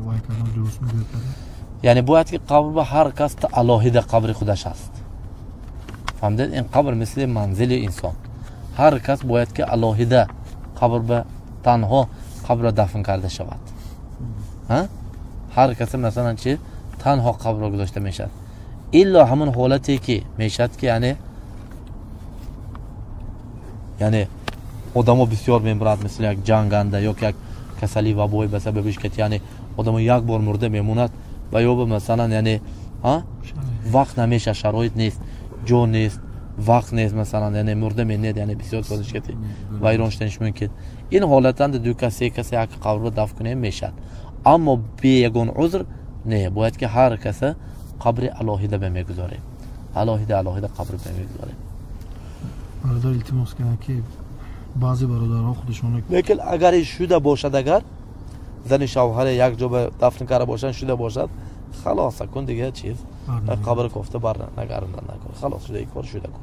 وای کردن درست میگه. یعنی باید که قبر به هر کس الهیده قبر خودش هست. فهمیدید؟ این قبر مثل منزل انسان. هر کس باید که الهیده قبر به تنها قبر دفن کرده شود. هر کس مثلا چی تنها قبر را گذاشته میشد. الا همون حالتی که میشد که یعنی آدمو بسیار میبرد مثل یک جنگنده یا یک کسلی وبای به سببش که یعنی آدمو یک بار مرده میموند و یا مثلا یعنی وقت نمیشه، شرایط نیست، جو نیست، وقت نیست، مثلا یعنی مرده میاد، یعنی بسیار سازش کتی ویران شدنش ممکن. این حالتند دو کسی یک قبر رو دفن کنه میشد. اما به یگان عذر نه، باید که هر کسی قبر الهیده بمیگذاره، الهیده قبر بمیگذاره. برادر التماس کنه که بعضی برادرها خودشون لیکن اگر شده باشد، اگر زن شوهر یک جا به دفن کرده باشن شده باشد، خلاص کن دیگه چیز قبر کفته بر نگردن نکن، خلاص شده یک کار شده کن.